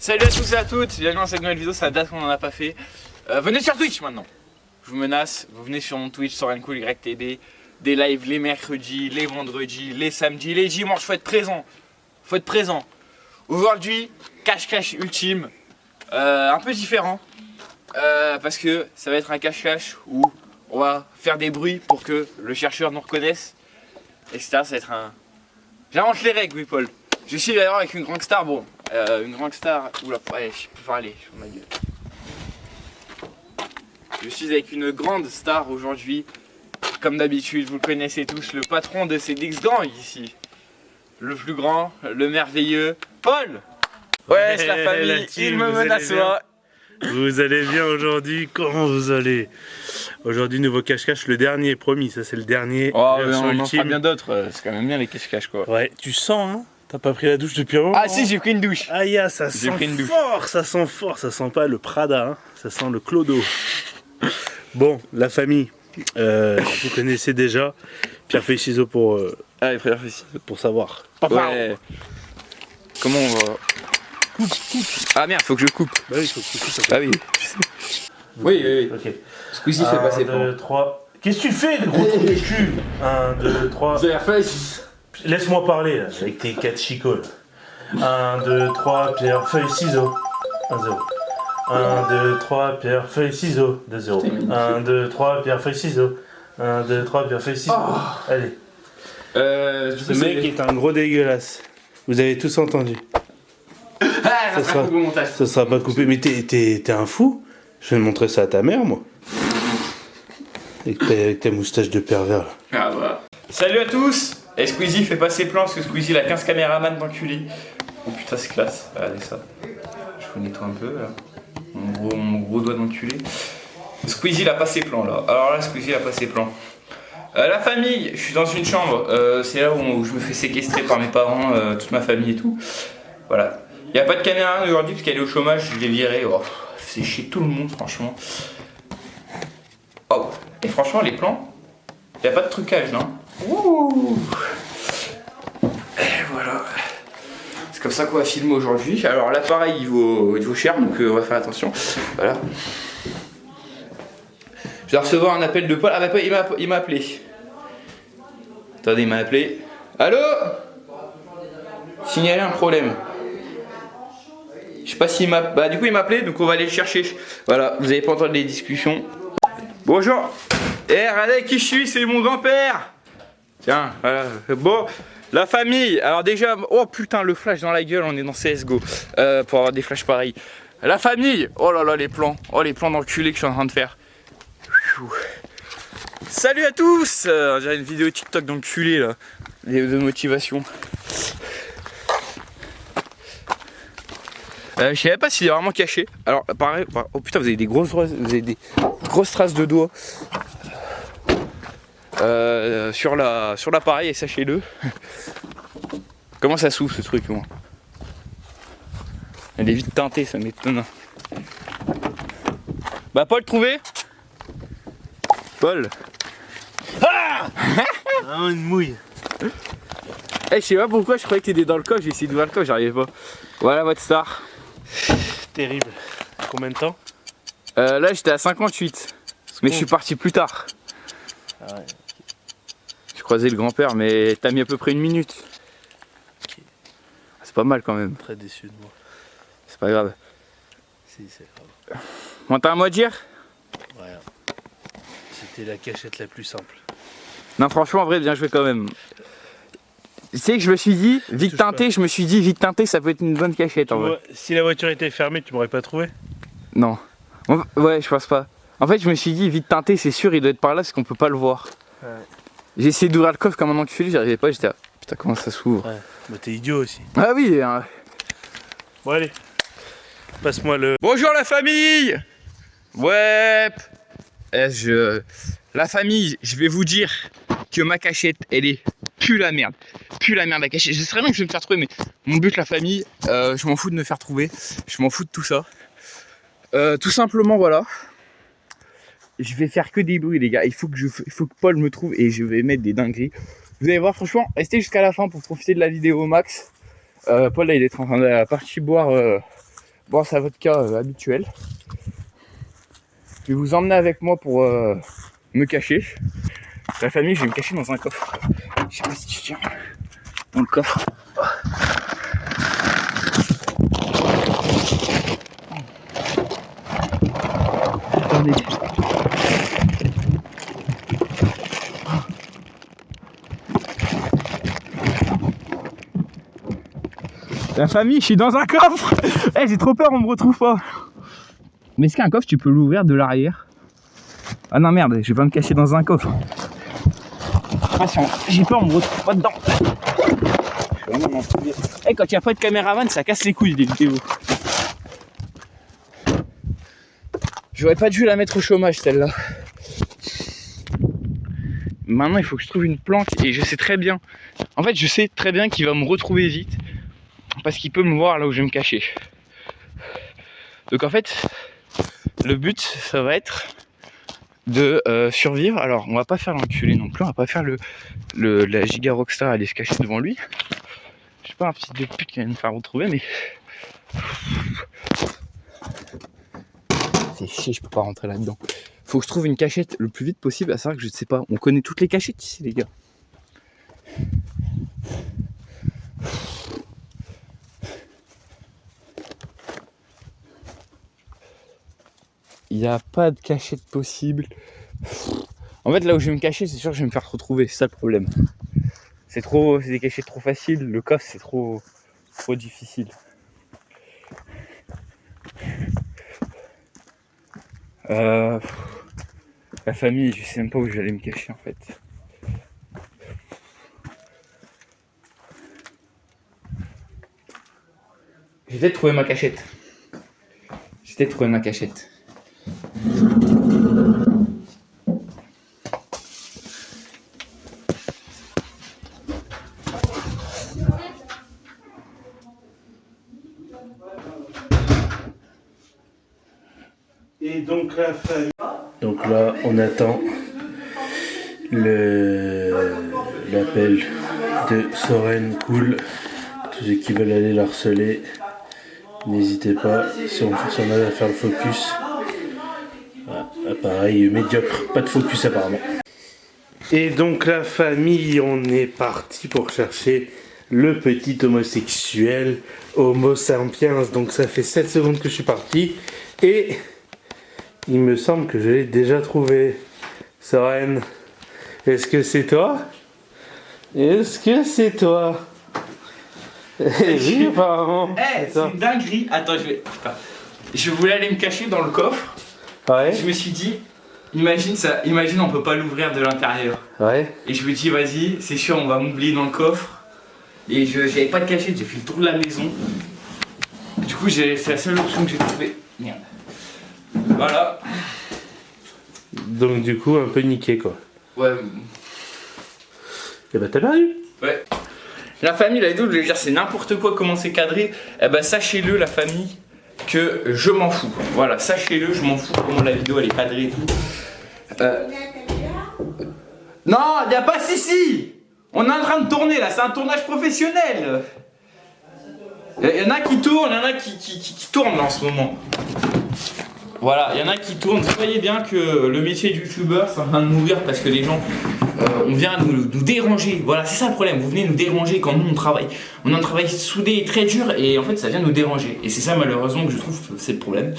Salut à tous et à toutes, bienvenue dans cette nouvelle vidéo, ça date qu'on n'en a pas fait. Venez sur Twitch maintenant. Je vous menace, vous venez sur mon Twitch, Sorencool YTB. Des lives les mercredis, les vendredis, les samedis, les dimanches, faut être présent. Faut être présent. Aujourd'hui, cache-cache ultime, un peu différent. Parce que ça va être un cache-cache où on va faire des bruits pour que le chercheur nous reconnaisse. Etc. Ça va être un... J'invente les règles, oui Paul. Je suis d'ailleurs avec une grande star, bon, une grande star... Oula, allez, je peux parler sur ma gueule. Je suis avec une grande star aujourd'hui. Comme d'habitude, vous le connaissez tous, le patron de ces Dix Gangs ici. Le plus grand, le merveilleux, Paul. Ouais, c'est la famille, il me menace moi. Vous allez bien aujourd'hui? Comment vous allez? Aujourd'hui, nouveau cache-cache, le dernier, promis, ça c'est le dernier. Oh, mais on en fera bien d'autres, c'est quand même bien les cache-cache quoi. Ouais, tu sens, hein? T'as pas pris la douche depuis un moment? Ah si, j'ai pris une douche. Aïe, ça sent fort, ça sent fort, ça sent pas le Prada, hein, ça sent le Clodo. Bon, la famille, vous connaissez déjà. Pierre feuille ciseaux pour, Allez, Pierre feuille ciseaux pour savoir. Ouais. Comment on va... Coupe. Ah merde, faut que je coupe. Bah oui, il faut que tu coupes ça. Ah oui, je sais. Oui. Ok. Squeezie fait passer pour. 1, 2, 3. Qu'est-ce que tu fais, le gros trou de cul? 1, 2, 3. Pierre feuille. Laisse-moi parler, là, avec tes 4 chicots. 1, 2, 3, pierre, feuille, ciseaux. 1, 0. 1, 2, 3, pierre, feuille, ciseaux. 2, 0. 1, 2, 3, pierre, feuille, ciseaux. 1, 2, 3, pierre, feuille, ciseaux. Oh. Allez. Ce Ce mec est un gros dégueulasse. Vous avez tous entendu. Ah, Ça sera pas coupé. Mais t'es un fou? Je vais montrer ça à ta mère, moi. Avec ta moustache de pervers, là. Ah bah. Salut à tous. Et Squeezie fait pas ses plans parce que Squeezie il a 15 caméramans d'enculé. Oh putain c'est classe, regardez ça. Je vous nettoie un peu là. Mon gros doigt d'enculé. Squeezie il a pas ses plans là. Alors là Squeezie il a pas ses plans. La famille, je suis dans une chambre. C'est là où je me fais séquestrer par mes parents, toute ma famille et tout. Voilà. Il n'y a pas de caméra aujourd'hui parce qu'elle est au chômage, je l'ai virée. Oh, c'est chier tout le monde franchement. Oh, et franchement les plans, il n'y a pas de trucage non. Ouh. Et voilà. C'est comme ça qu'on va filmer aujourd'hui. Alors l'appareil il vaut cher donc on va faire attention. Voilà. Je dois recevoir un appel de Paul. Ah bah il m'a appelé. Attendez, il m'a appelé. Allô? Signaler un problème. Je sais pas s'il m'a... Bah du coup il m'a appelé donc on va aller le chercher. Voilà, vous avez pas entendu les discussions. Bonjour. Eh regardez qui je suis, c'est mon grand-père. Tiens, voilà. Bon, la famille. Alors déjà, oh putain le flash dans la gueule, on est dans CSGO. Pour avoir des flashs pareils. La famille. Oh là là les plans. Oh les plans d'enculé que je suis en train de faire. Salut à tous. On dirait une vidéo TikTok d'enculé là. De motivation. Je savais pas s'il est vraiment caché. Alors pareil, oh putain vous avez des grosses traces de doigts sur l'appareil et sachez-le. Comment ça s'ouvre ce truc moi? Elle est vite teintée, ça m'étonne. Bah Paul trouvé? Paul. Ah, une mouille. Je sais pas pourquoi je croyais que t'étais dans le coffre, j'ai essayé d'ouvrir le coffre, j'arrivais pas. Voilà votre star. Terrible. Combien de temps? Là j'étais à 58. Mais je suis parti plus tard. Ah ouais. J'ai croisé le grand-père mais t'as mis à peu près 1 minute. Okay. C'est pas mal quand même. Très déçu de moi. C'est pas grave. Si, c'est grave. Bon t'as un mot à dire? Ouais. C'était la cachette la plus simple. Non franchement en vrai bien joué quand même. Tu sais que je me suis dit, vite teinté, ça peut être une bonne cachette en vrai. Si la voiture était fermée, tu m'aurais pas trouvé? Non. Ouais, je pense pas. En fait, je me suis dit, vite teinté, c'est sûr, il doit être par là parce qu'on peut pas le voir. Ouais. J'ai essayé d'ouvrir le coffre comme un enculé, j'y arrivais pas, j'étais là, putain, comment ça s'ouvre? Ouais. Bah, t'es idiot aussi. Ah oui. Hein. Bon, allez. Passe-moi le. Bonjour la famille! Ouais. La famille, je vais vous dire que ma cachette, elle est plus la merde. Plus la merde la cachette. Je sais bien que je vais me faire trouver, mais mon but, la famille, je m'en fous de me faire trouver. Je m'en fous de tout ça. Tout simplement, voilà. Je vais faire que des bruits, les gars. Il faut que Paul me trouve et je vais mettre des dingueries. Vous allez voir, franchement, restez jusqu'à la fin pour profiter de la vidéo au max. Paul, là, il est en train de partir boire Bon, c'est votre cas habituel. Je vais vous emmener avec moi pour me cacher. La famille, je vais me cacher dans un coffre. Je sais pas si tu tiens dans le coffre. Attendez. La famille, je suis dans un coffre. Hey, j'ai trop peur, on me retrouve pas. Mais est-ce qu'un coffre, tu peux l'ouvrir de l'arrière? Ah non merde, je vais pas me cacher dans un coffre. J'ai peur, on me retrouve pas dedans. Hey, quand il n'y a pas de caméraman, ça casse les couilles des vidéos. J'aurais pas dû la mettre au chômage celle-là. Maintenant il faut que je trouve une planque et je sais très bien. En fait je sais très bien qu'il va me retrouver vite. Parce qu'il peut me voir là où je vais me cacher. Donc en fait, le but ça va être de survivre. Alors on va pas faire l'enculé non plus, on va pas faire la giga rockstar aller se cacher devant lui. Je suis pas un fils de pute qui va me faire retrouver mais... C'est chier, je peux pas rentrer là-dedans. Faut que je trouve une cachette le plus vite possible, à savoir que je sais pas, on connaît toutes les cachettes ici les gars. Il n'y a pas de cachette possible. En fait là où je vais me cacher, c'est sûr que je vais me faire retrouver, c'est ça le problème. C'est des cachettes trop faciles, le coffre c'est trop difficile. La famille, je sais même pas où je vais aller me cacher en fait. J'ai peut-être trouvé ma cachette. Et donc la famille. Donc là, on attend l'appel de Soren Cool. Tous ceux qui veulent aller la harceler, n'hésitez pas. Si on arrive à faire le focus. Voilà, pareil, médiocre, pas de focus apparemment. Et donc la famille, on est parti pour chercher le petit homosexuel Homo sapiens. Donc ça fait 7 secondes que je suis parti. Et il me semble que je l'ai déjà trouvé. Soren, est-ce que c'est toi? Est-ce que c'est toi? Oui, apparemment. C'est une dinguerie. Attends, je voulais aller me cacher dans le coffre. Ouais. Je me suis dit, imagine on peut pas l'ouvrir de l'intérieur. Ouais. Et je me dis vas-y, c'est sûr on va m'oublier dans le coffre. Et j'avais pas de cachette, j'ai fait le tour de la maison. Du coup c'est la seule option que j'ai trouvée. Merde. Voilà. Donc du coup un peu niqué quoi. Ouais. Et bah t'as perdu. Ouais. La famille, la vidéo, je voulais dire c'est n'importe quoi comment c'est cadré. Eh ben sachez-le la famille que je m'en fous. Voilà, sachez-le, je m'en fous comment la vidéo elle est cadrée et tout. Non, il n'y a pas si. On est en train de tourner là, c'est un tournage professionnel. Il y en a qui tournent, il y en a qui tournent là, en ce moment. Voilà, il y en a qui tournent. Vous voyez bien que le métier de youtubeur c'est en train de mourir parce que les gens, on vient nous déranger. Voilà, c'est ça le problème. Vous venez nous déranger quand nous on travaille. On a un travail soudé et très dur et en fait ça vient nous déranger. Et c'est ça malheureusement que je trouve c'est le problème.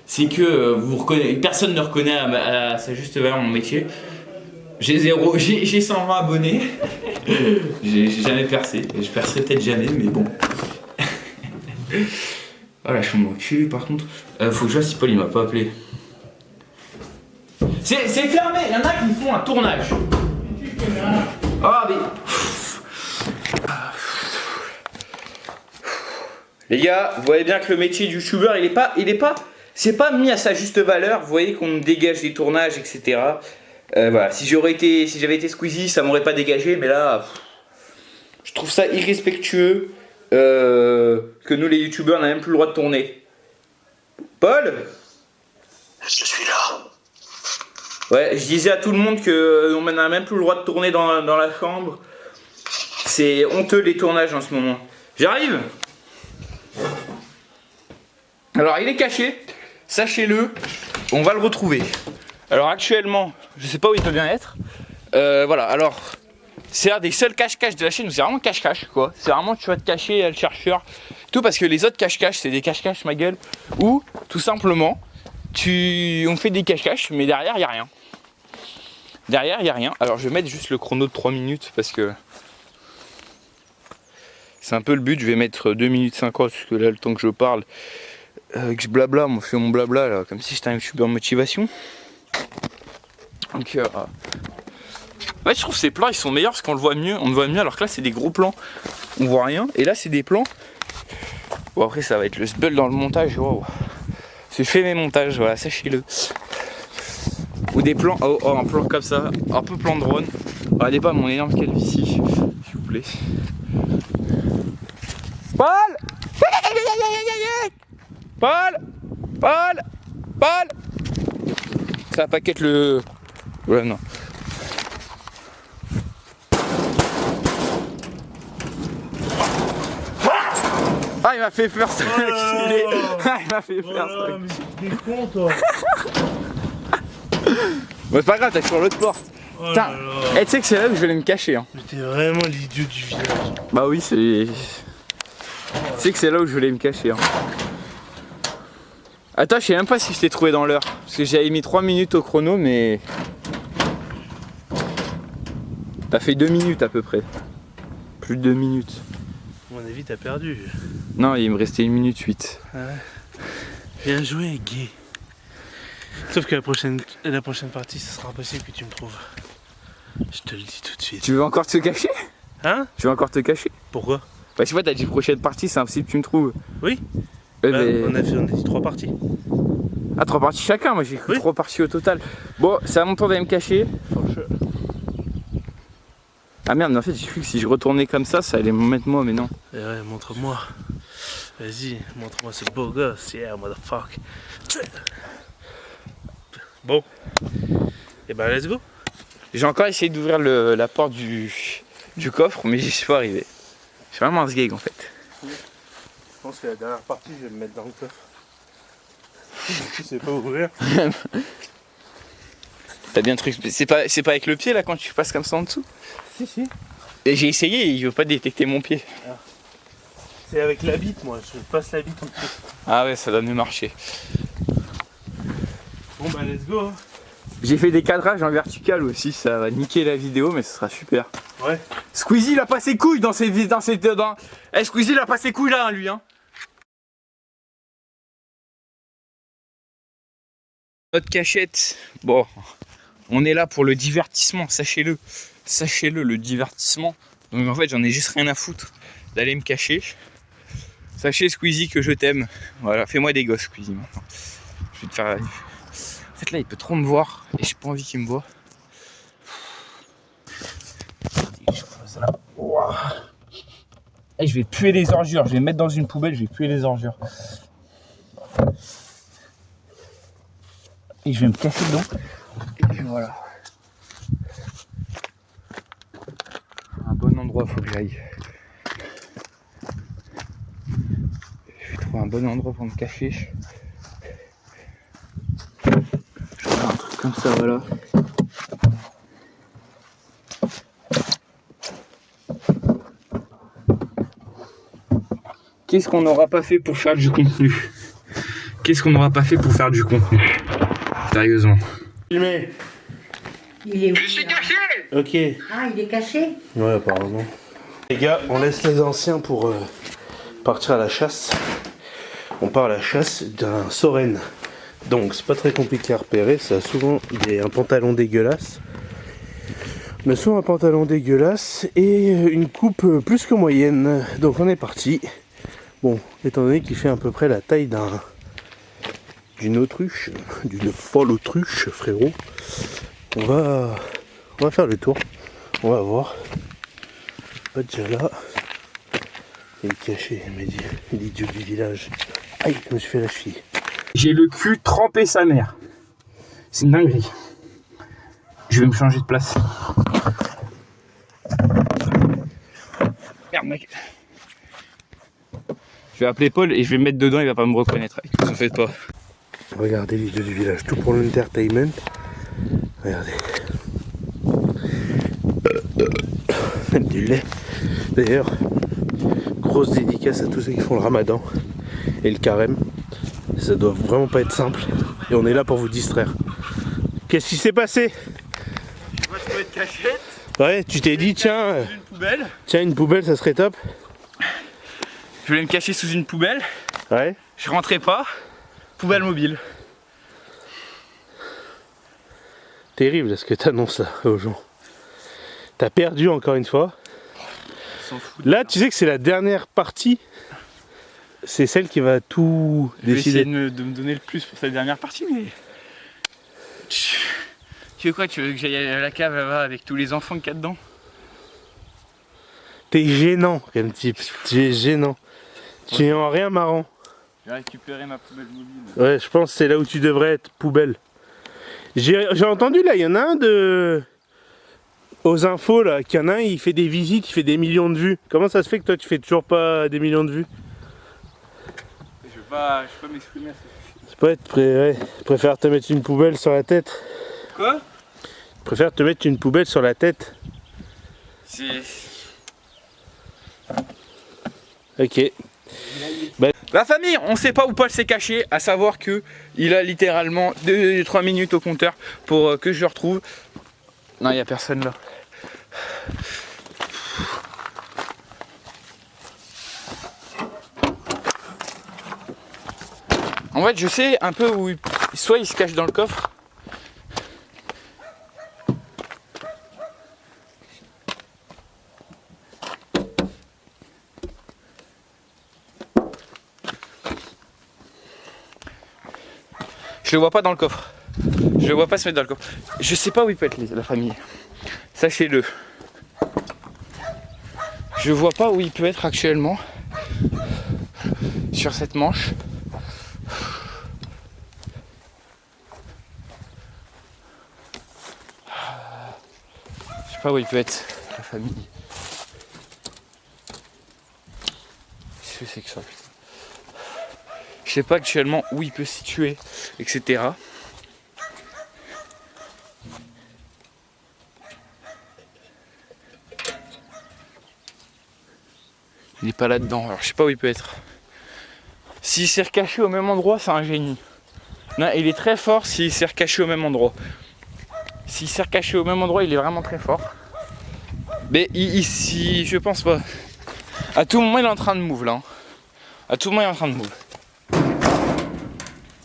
C'est que personne ne reconnaît à sa juste valeur mon métier. J'ai 120 abonnés. J'ai jamais percé. Je percerai peut-être jamais, mais bon. Voilà, je suis mon cul par contre. Faut que je vois si Paul il m'a pas appelé. C'est fermé, il y en a qui font un tournage. Ah mais... Les gars, vous voyez bien que le métier de youtubeur c'est pas mis à sa juste valeur. Vous voyez qu'on me dégage des tournages, etc. Voilà, si j'avais été Squeezie, ça m'aurait pas dégagé, mais là, je trouve ça irrespectueux que nous les youtubeurs n'avons même plus le droit de tourner. Paul ? Je suis là. Ouais, je disais à tout le monde qu'on n'a même plus le droit de tourner dans la chambre. C'est honteux les tournages en ce moment. J'arrive. Alors il est caché, sachez-le, on va le retrouver. Alors actuellement, je sais pas où il peut bien être. Voilà, alors c'est un des seuls cache-cache de la chaîne où c'est vraiment cache-cache quoi. C'est vraiment tu vas te cacher le chercheur. Tout parce que les autres cache-cache c'est des cache-cache ma gueule. Ou tout simplement, on fait des cache-cache mais derrière il n'y a rien. Derrière il n'y a rien. Alors je vais mettre juste le chrono de 3 minutes parce que c'est un peu le but. Je vais mettre 2 minutes 50 parce que là le temps que je parle. Que je blabla, moi je fais mon blabla là, comme si j'étais un youtubeur motivation. Donc ouais, je trouve ces plans ils sont meilleurs parce qu'on le voit mieux, on le voit mieux alors que là c'est des gros plans, on voit rien. Et là c'est des plans. Bon après ça va être le sbull dans le montage, wow. Je fais mes montages, voilà, sachez-le. Ou des plans, un plan comme ça, un peu plan drone. Regardez pas mon énorme calvitie, s'il vous plaît. Paul Paul Paul Paul ça va pas qu'être le... Ouais non. Ah il m'a fait peur ça. Ah il m'a fait peur ça. Mais t'es con toi. Bon c'est pas grave, t'as sur l'autre porte. Putain, tu sais que c'est là où je vais aller me cacher hein. Mais t'es vraiment l'idiot du village. Bah oui c'est... Tu sais que c'est là où je voulais me cacher hein. Attends, je sais même pas si je t'ai trouvé dans l'heure. Parce que j'avais mis 3 minutes au chrono, mais... T'as fait 2 minutes à peu près. Plus de 2 minutes. À mon avis, t'as perdu. Non, il me restait 1 minute 8. Ouais. Bien joué, gay. Sauf que la prochaine partie, ce sera impossible que tu me trouves. Je te le dis tout de suite. Tu veux encore te cacher? Hein? Tu veux encore te cacher? Pourquoi? Bah, tu vois, t'as dit prochaine partie, c'est impossible que tu me trouves. Oui. Bah, on a dit 3 parties. Ah, 3 parties chacun, moi j'ai cru Oui. 3 parties au total. Bon, c'est à mon tour d'aller me cacher. Ah merde, mais en fait j'ai cru que si je retournais comme ça allait me mettre moi, mais non. Eh ouais, montre-moi. Vas-y, montre-moi ce beau gosse. Yeah, motherfucker. Bon. Et ben, let's go. J'ai encore essayé d'ouvrir la porte du coffre, mais j'y suis pas arrivé. Je suis vraiment un sgeg en fait. Je pense que la dernière partie, je vais me mettre dans le coffre. Tu sais pas ouvrir. T'as bien truc. C'est pas avec le pied là quand tu passes comme ça en dessous? Si, si. Et j'ai essayé, il veut pas détecter mon pied. C'est avec la bite, moi. Je passe la bite au pied. Ah ouais, ça doit mieux marcher. Bon bah, let's go. Hein. J'ai fait des cadrages en vertical aussi, ça va niquer la vidéo, mais ce sera super. Ouais. Squeezie il a pas ses couilles dans ses Eh Squeezie il a pas ses couilles là, hein, lui hein. Notre cachette, bon, on est là pour le divertissement, sachez-le. Sachez-le, le divertissement. Donc en fait j'en ai juste rien à foutre d'aller me cacher. Sachez Squeezie que je t'aime. Voilà, fais-moi des gosses Squeezie maintenant. Je vais te faire... En fait là il peut trop me voir et j'ai pas envie qu'il me voit. Et je vais puer les ordures, je vais me mettre dans une poubelle, je vais puer les ordures. Et je vais me cacher dedans. Et puis voilà. Un bon endroit, faut que j'aille. Je vais trouver un bon endroit pour me cacher. Je vais faire un truc comme ça, voilà. Qu'est-ce qu'on n'aura pas fait pour faire du contenu? Qu'est-ce qu'on n'aura pas fait pour faire du contenu? Sérieusement. Filmé. Il est où? Je suis caché! Ok. Ah, il est caché? Ouais, apparemment. Les gars, on laisse les anciens pour partir à la chasse. On part à la chasse d'un Soren. Donc, c'est pas très compliqué à repérer. Ça a souvent un pantalon dégueulasse. Mais souvent un pantalon dégueulasse et une coupe plus que moyenne. Donc, on est parti. Bon, étant donné qu'il fait à peu près la taille d'une autruche, d'une folle autruche, frérot, on va faire le tour. On va voir. Pas déjà là. Il est caché, il m'a dit, l'idiot du village. Aïe, je me suis fait la cheville. J'ai le cul trempé sa mère. C'est une dinguerie. Je vais me changer de place. Merde mec. vais appeler Paul et je vais me mettre dedans, il va pas me reconnaître. Ne vous en faites pas. Regardez l'idée du village, tout pour l'entertainment. Regardez. Même du lait. D'ailleurs, grosse dédicace à tous ceux qui font le ramadan et le carême. Ça doit vraiment pas être simple. Et on est là pour vous distraire. Qu'est-ce qui s'est passé? Moi je peux être cachette. Ouais, tu t'es dit tiens, Une poubelle. tiens une poubelle ça serait top. Je voulais me cacher sous une poubelle. Ouais. Je rentrais pas. Poubelle mobile. Terrible ce que t'annonces là aux gens. T'as perdu encore une fois. S'en fout. Là tu sais que c'est la dernière partie. C'est celle qui va tout Je vais essayer décider. de me donner le plus pour cette dernière partie, mais. Tu veux quoi? Tu veux que j'aille à la cave là-bas avec tous les enfants qu'il y a dedans? T'es gênant comme type. Tu es gênant. Tu es en rien marrant. Je vais récupérer ma poubelle mobile. Ouais, je pense que c'est là où tu devrais être, poubelle. J'ai entendu là, il y en a un de... Aux infos là, qu'il y en a un, il fait des visites, il fait des millions de vues. Comment ça se fait que toi tu fais toujours pas des millions de vues? Je vais pas m'exprimer à ce sujet. C'est pas être ouais. Je préfère te mettre une poubelle sur la tête. Quoi? Je préfère te mettre une poubelle sur la tête. C'est. Ok. La famille, on sait pas où Paul s'est caché, à savoir que il a littéralement 2-3 minutes au compteur pour que je le retrouve. Non, il n'y a personne là. En fait, je sais un peu où soit il se cache dans le coffre. Je le vois pas dans le coffre. Je le vois pas se mettre dans le coffre. Je sais pas où il peut être la famille. Sachez-le. Je vois pas où il peut être actuellement. Sur cette manche. Je sais pas où il peut être la famille. Qu'est-ce que c'est que ça, putain? Je sais pas actuellement où il peut se situer, etc. Il n'est pas là-dedans, alors je sais pas où il peut être. S'il s'est recaché au même endroit, c'est un génie. Non, il est très fort s'il s'est recaché au même endroit. S'il s'est recaché au même endroit, il est vraiment très fort. Mais ici, je pense pas. À tout moment, il est en train de move là. À tout moment, il est en train de move.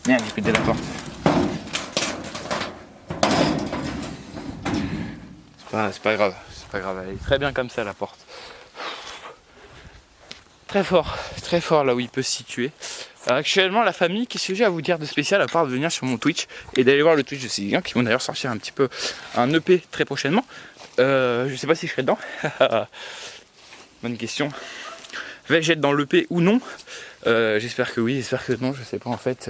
Merde, j'ai pété la porte. C'est pas grave, c'est pas grave. Elle est très bien comme ça, la porte. Très fort là où il peut se situer. Actuellement, la famille, qu'est-ce que j'ai à vous dire de spécial à part de venir sur mon Twitch et d'aller voir le Twitch de ces gars qui vont d'ailleurs sortir un petit peu un EP très prochainement. Je sais pas si je serai dedans. Bonne question. Vais-je être dans l'EP ou non? J'espère que oui, j'espère que non, je sais pas en fait.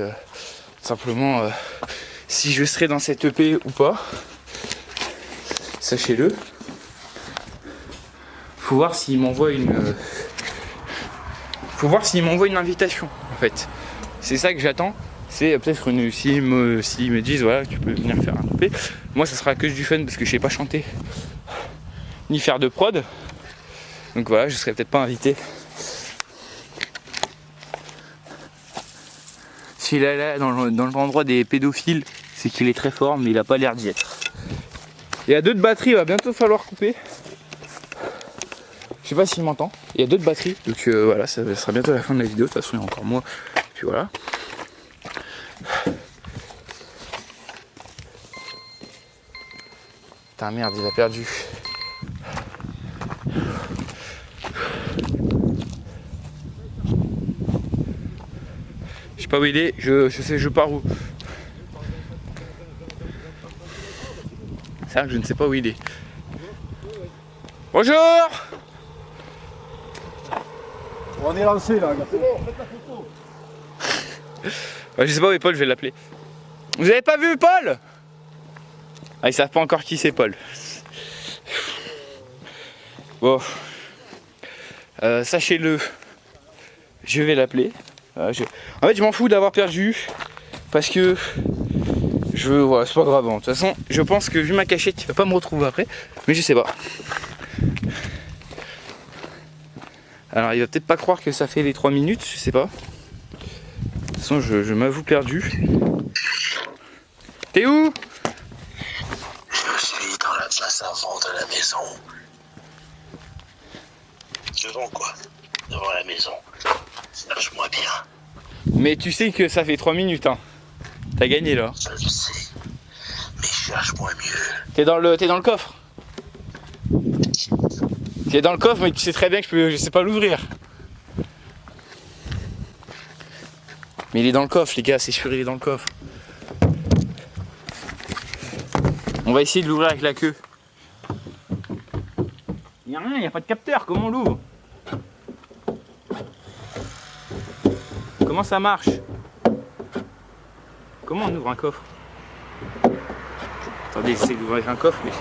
Simplement si je serai dans cette EP ou pas. Sachez-le. Faut voir s'il m'envoie une. Faut voir s'il m'envoie une invitation en fait. C'est ça que j'attends. C'est peut-être une. S'ils me disent voilà, tu peux venir faire un EP. Moi ça sera que du fun parce que je sais pas chanter ni faire de prod. Donc voilà, je serai peut-être pas invité. S'il est là dans l'endroit des pédophiles, c'est qu'il est très fort, mais il a pas l'air d'y être. Il y a 2 de batterie, il va bientôt falloir couper. Je sais pas s'il m'entend. Il y a 2 de batterie, donc voilà, ça sera bientôt la fin de la vidéo. De toute façon, il y a encore moi. Puis voilà. Putain, merde, il a perdu. Je sais pas où il est, je sais je pars où. C'est vrai que je ne sais pas où il est. Bonjour. On est lancé là, c'est bon, faites la photo. Ouais, je sais pas où est Paul, je vais l'appeler. Vous avez pas vu Paul? Ah, ils savent pas encore qui c'est Paul. Bon. Sachez-le. Je vais l'appeler. En fait, je m'en fous d'avoir perdu. Parce que voilà, c'est pas grave. De toute façon, je pense que vu ma cachette, il va pas me retrouver après. Mais je sais pas. Alors, il va peut-être pas croire que ça fait les 3 minutes, je sais pas. De toute façon, je m'avoue perdu. T'es où? Je suis dans la place avant de la maison. Devant quoi? Devant la maison. Cherche-moi bien. Mais tu sais que ça fait 3 minutes, hein. T'as gagné là. Ça je sais. Mais cherche-moi mieux. T'es dans le coffre. T'es dans le coffre, mais tu sais très bien que je sais pas l'ouvrir. Mais il est dans le coffre, les gars, c'est sûr, il est dans le coffre. On va essayer de l'ouvrir avec la queue. Il n'y a rien, il n'y a pas de capteur, comment on l'ouvre? Comment ça marche? Comment on ouvre un coffre? Attendez, j'essaie d'ouvrir un coffre, mais...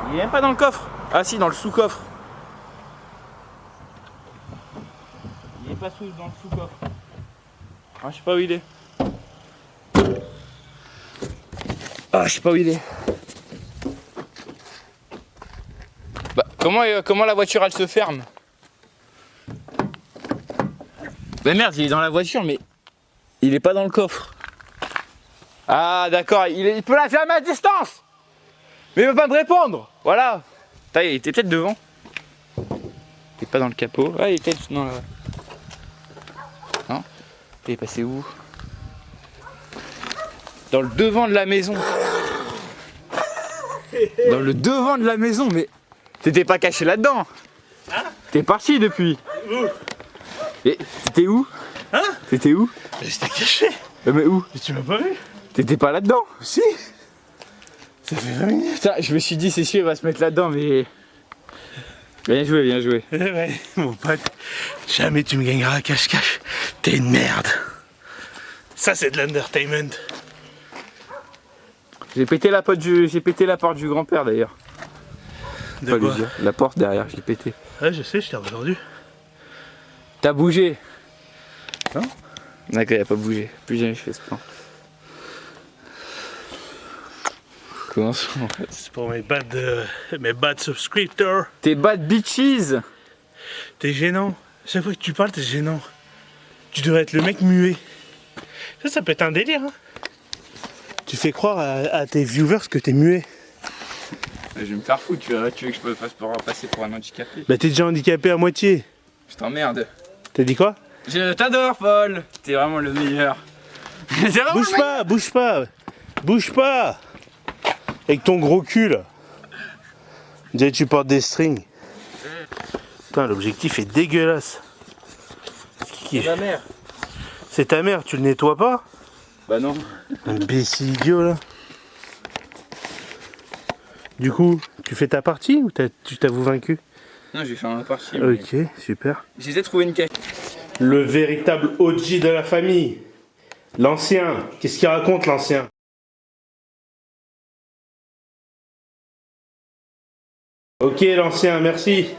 Il n'est même pas dans le coffre. Ah si, dans le sous-coffre. Il n'est pas dans le sous-coffre. Ah, je sais pas où il est. Ah, je sais pas où il est. Bah, comment la voiture elle se ferme? Bah merde, il est dans la voiture, mais il est pas dans le coffre. Ah d'accord, il peut la fermer à distance. Mais il veut pas me répondre. Voilà. Putain, il était peut-être devant. Il est pas dans le capot. Ah, il est peut-être dans la... Non. Il est passé où? Dans le devant de la maison. Dans le devant de la maison, mais... T'étais pas caché là-dedans. Hein? T'es parti depuis. Où? Et t'étais où? Hein? T'étais où? Mais j'étais caché. Mais où? Mais tu m'as pas vu? T'étais pas là-dedans? Si. Ça fait 20 minutes. Putain, je me suis dit, c'est sûr, il va se mettre là-dedans, mais... Bien joué, bien joué. Ouais, mon pote, jamais tu me gagneras à cache-cache. T'es une merde. Ça, c'est de l'entertainment. J'ai pété la porte du grand-père d'ailleurs. De Pas quoi? lui dire. La porte derrière, je l'ai pété. Ouais, je sais, je t'ai entendu. T'as bougé? Non. D'accord, il a pas bougé. Plus jamais je fais ce plan. Comment ça? C'est pour mes bad subscriptors. T'es bad bitches. T'es gênant. Chaque fois que tu parles, t'es gênant. Tu devrais être le mec muet. Ça peut être un délire. Hein. Tu fais croire à tes viewers que t'es muet. Je vais me faire foutre, tu veux que je peux passer pour un handicapé? Bah t'es déjà handicapé à moitié. Je t'emmerde. T'as dit quoi? Je t'adore, Paul. T'es vraiment le meilleur. Bouge pas, bouge pas. Bouge pas. Avec ton gros cul là. On dirait que tu portes des strings. Putain, l'objectif est dégueulasse. C'est ma mère. C'est ta mère, tu le nettoies pas? Bah non. Imbécile idiot là. Du coup, tu fais ta partie ou tu t'avoues vaincu? Non, j'ai fait un parti. Ok, super. J'ai essayé de trouver une cache. Le véritable OG de la famille. L'ancien. Qu'est-ce qu'il raconte l'ancien? Ok l'ancien, merci.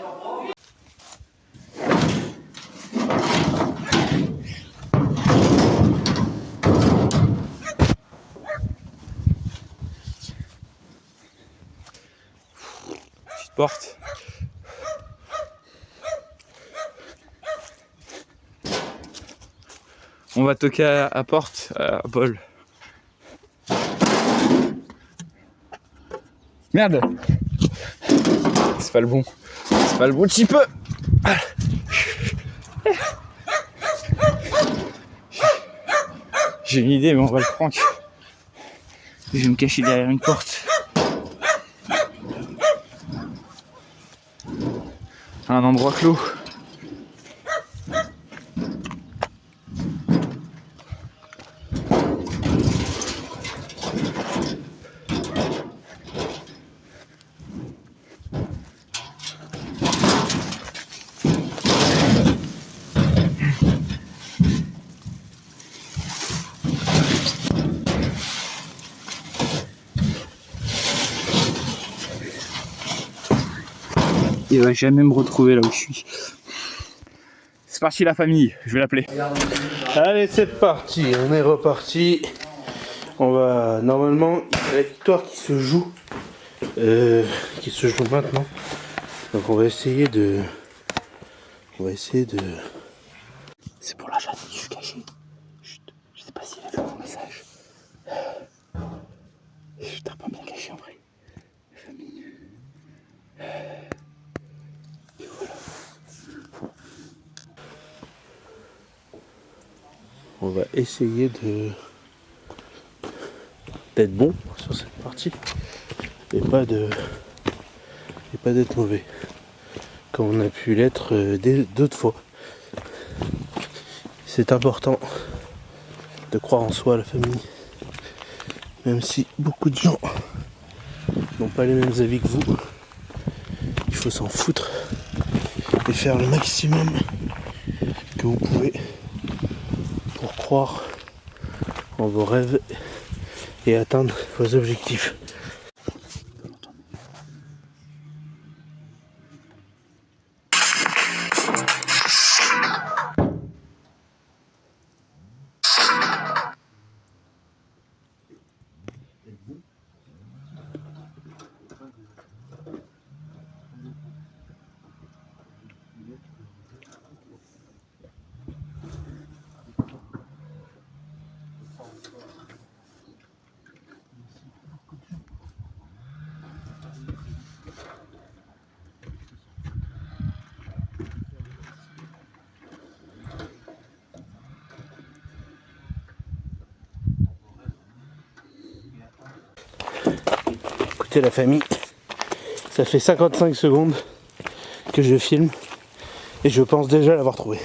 Petite porte. On va toquer à porte à Paul. Merde! C'est pas le bon. C'est pas le bon petit peu. J'ai une idée, mais on va le prendre. Je vais me cacher derrière une porte. Un endroit clos. Il va jamais me retrouver là où je suis. C'est parti la famille, je vais l'appeler. Allez, c'est parti, on est reparti. On va normalement, il y a la victoire qui se joue maintenant. Donc on va essayer de, C'est pour la famille, je suis caché. Chut, je sais pas s'il a vu mon message. Je suis pas bien caché en vrai. La famille. Et voilà. On va essayer d'être bon sur cette partie et pas d'être mauvais comme on a pu l'être d'autres fois. C'est important de croire en soi, la famille, même si beaucoup de gens n'ont pas les mêmes avis que vous. Il faut s'en foutre et faire le maximum que vous pouvez pour croire en vos rêves et atteindre vos objectifs. Écoutez la famille, ça fait 55 secondes que je filme et je pense déjà l'avoir trouvé.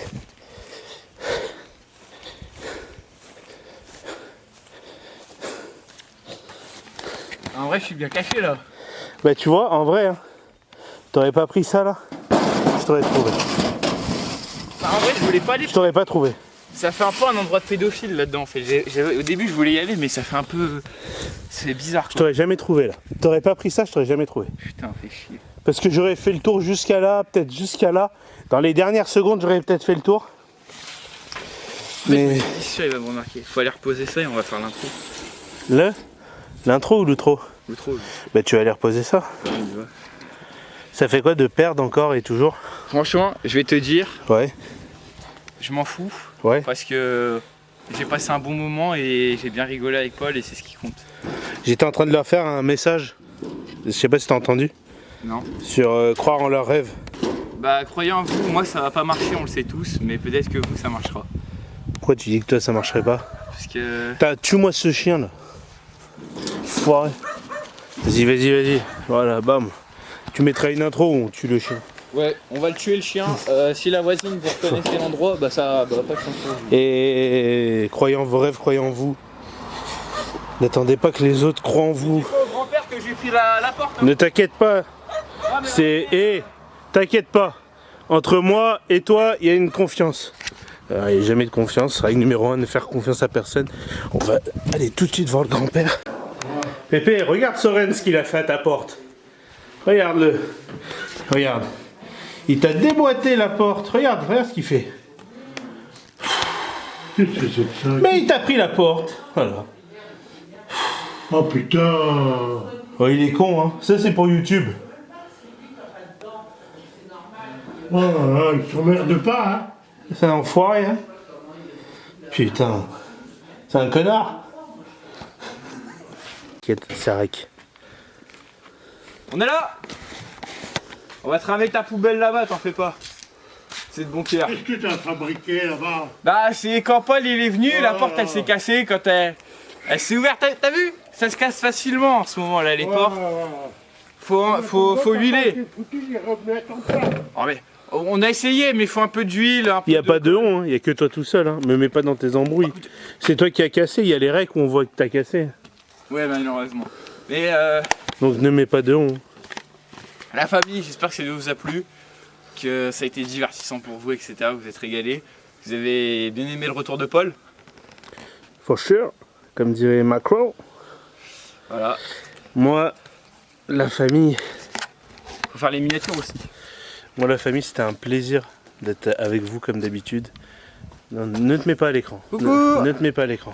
En vrai je suis bien caché là. Bah tu vois, en vrai, hein, t'aurais pas pris ça là, je t'aurais trouvé. Bah, en vrai je voulais pas aller. Je t'aurais pas trouvé. Ça fait un peu un endroit de pédophile là-dedans en fait. Au début je voulais y aller mais ça fait un peu... C'est bizarre Je quoi. t'aurais jamais trouvé là. T'aurais pas pris ça, je t'aurais jamais trouvé. Putain fait chier. Parce que j'aurais fait le tour jusqu'à là, peut-être jusqu'à là. Dans les dernières secondes, j'aurais peut-être fait le tour. Mais C'est sûr il va me remarquer. Faut aller reposer ça et on va faire l'intro. l'intro ou l'outro? L'outro. Bah tu vas aller reposer ça. Ça fait quoi de perdre encore et toujours? Franchement je vais te dire, Ouais, je m'en fous. ouais. Parce que j'ai passé un bon moment et j'ai bien rigolé avec Paul et c'est ce qui compte. J'étais en train de leur faire un message. Je sais pas si t'as entendu. Non. Sur croire en leurs rêves. Bah croyez en vous, moi ça va pas marcher, on le sait tous, mais peut-être que vous ça marchera. Pourquoi tu dis que toi ça marcherait pas? Parce que... Tue-moi ce chien là. Foiré. Vas-y, vas-y, vas-y. Voilà, bam. Tu mettras une intro où on tue le chien. Ouais, on va le tuer le chien. Si la voisine vous reconnaissez l'endroit, bah ça va pas changer. Et croyez en vos rêves, croyez en vous. N'attendez pas que les autres croient en vous. Dis pas au grand-père que j'ai pris la porte. Hein. Ne t'inquiète pas. Ah, mais C'est... Hé, t'inquiète pas. Entre moi et toi, il y a une confiance. Il n'y a jamais de confiance. Règle numéro 1, ne faire confiance à personne. On va aller tout de suite voir le grand-père. Pépé, regarde Soren ce qu'il a fait à ta porte. Regarde-le. Regarde. Il t'a déboîté la porte. Regarde ce qu'il fait. Mais il t'a pris la porte. Voilà. Oh putain. Oh, il est con, hein. Ça, c'est pour YouTube. Oh là là, il s'emmerde pas, hein. C'est un enfoiré, hein. Putain. C'est un connard. T'inquiète, c'est Rick. On est là. On va te ramener ta poubelle là-bas, t'en fais pas. C'est de bon cœur. Qu'est-ce que t'as fabriqué là-bas? Bah c'est quand Paul il est venu, la porte elle s'est cassée quand elle s'est ouverte, t'as vu? Ça se casse facilement en ce moment là les portes. Faut huiler. Oh, mais, on a essayé mais il faut un peu d'huile. Il n'y a pas de honte, il n'y a que toi tout seul. Hein. Me mets pas dans tes embrouilles. C'est toi qui as cassé, il y a les règles où on voit que t'as cassé. Ouais malheureusement. Mais Donc ne mets pas de honte. la famille, j'espère que ça vous a plu, que ça a été divertissant pour vous, etc. Vous êtes régalés. Vous avez bien aimé le retour de Paul. For sure, comme dirait Macron. Voilà. Moi, la famille. Faut faire les miniatures aussi. Moi, la famille, c'était un plaisir d'être avec vous comme d'habitude. Ne te mets pas à l'écran. Ne te mets pas à l'écran.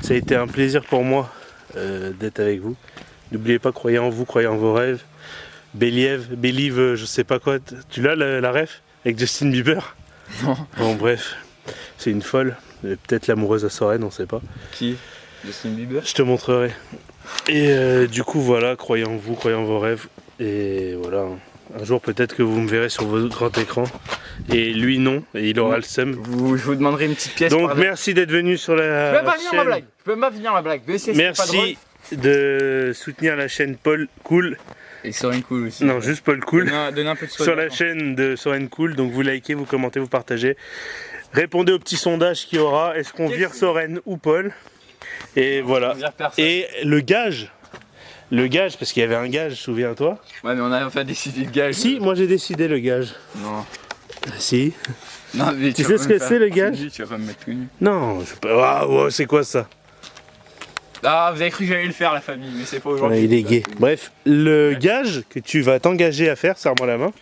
Ça a été un plaisir pour moi d'être avec vous. N'oubliez pas, croyez en vous, croyez en vos rêves. Believe, je sais pas quoi. Tu l'as la ref avec Justin Bieber? Non. Bon bref, c'est une folle. Peut-être l'amoureuse à Soren, on sait pas. Qui? Justin Bieber? Je te montrerai. Et du coup voilà, croyez en vous, croyez en vos rêves. Et voilà. Un jour peut-être que vous me verrez sur votre grand écran. Et lui non, et il aura le seum. Je vous demanderai une petite pièce. Donc merci d'être venu sur la Je peux même pas finir ma chaîne. blague. Je peux même pas finir ma blague. Merci de soutenir la chaîne Paul Cool. Et Soren Cool aussi. Non, juste Paul Cool. Donnez un peu de Sur la chaîne de Soren Cool. Donc vous likez, vous commentez, vous partagez. Répondez au petit sondage qu'il y aura. Est-ce qu'on vire Soren ou Paul? Et voilà. Et le gage, parce qu'il y avait un gage, souviens-toi. Ouais, mais on a enfin décidé le gage. Si, moi j'ai décidé le gage. Non. Si. Non, mais Tu sais ce que c'est le gage? Tu vas pas me mettre tout nu. Non, je peux. Ah, ouais, c'est quoi ça? Ah, vous avez cru que j'allais le faire, la famille, mais c'est pas aujourd'hui. Ouais, il est gay. Bref, le gage que tu vas t'engager à faire, serre-moi la main.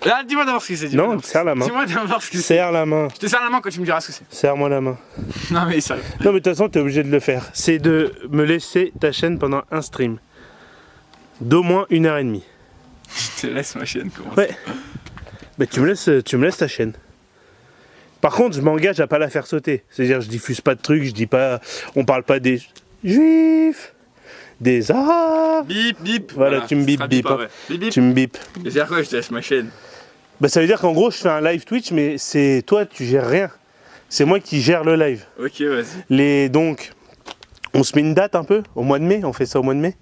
Ah, dis-moi d'abord ce que c'est. Non, serre la main. Dis-moi d'abord ce que c'est. Serre la main. Je te serre la main quand tu me diras ce que c'est. Serre-moi la main. Non, mais ça. Non, mais de toute façon, t'es obligé de le faire. C'est de me laisser ta chaîne pendant un stream. D'au moins 1h30. Je te laisse ma chaîne, comment Ouais. Bah, tu me laisses ta chaîne. Par contre, je m'engage à pas la faire sauter. C'est-à-dire, je diffuse pas de trucs, je dis pas. On parle pas des juifs, des arabes. Bip, bip. Voilà, tu me bip, bip. Hein. Bip, bip. Tu me bip. Et c'est-à-dire quoi, je te laisse ma chaîne? Bah, ça veut dire qu'en gros, je fais un live Twitch, mais c'est toi, tu gères rien. C'est moi qui gère le live. Ok, vas-y. Donc, on se met une date un peu, au mois de mai, on fait ça au mois de mai.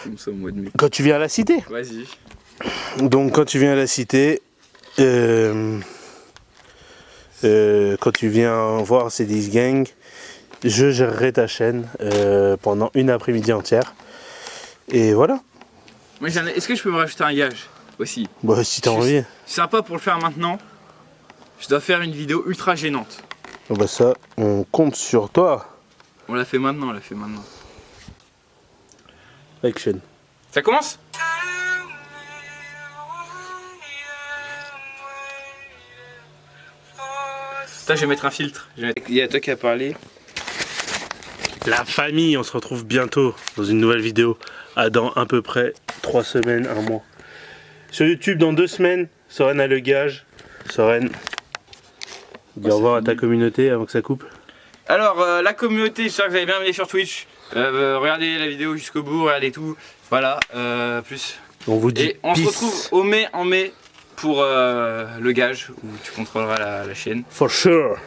Comme ça, au mois de mai. Quand tu viens à la cité. Vas-y. Donc, quand tu viens à la cité, quand tu viens voir C10 Gang, je gérerai ta chaîne pendant une après-midi entière. Et voilà. Moi, est-ce que je peux me rajouter un gage aussi? Bah, si t'as envie. C'est sympa pour le faire maintenant. Je dois faire une vidéo ultra gênante. Oh bah ça, on compte sur toi. On l'a fait maintenant, Action. Ça commence? Putain, je vais mettre un filtre. Il y a toi qui a parlé. La famille, on se retrouve bientôt dans une nouvelle vidéo. Dans à peu près 3 semaines, 1 mois. Sur YouTube, dans 2 semaines, Soren a le gage. Soren, dis au revoir à ta communauté avant que ça coupe. Alors, la communauté, j'espère que vous avez bien aimé sur Twitch. Regardez la vidéo jusqu'au bout, regardez tout. Voilà, plus. On vous dit Et on se peace. retrouve en mai pour le gage où tu contrôleras la chaîne. For sure.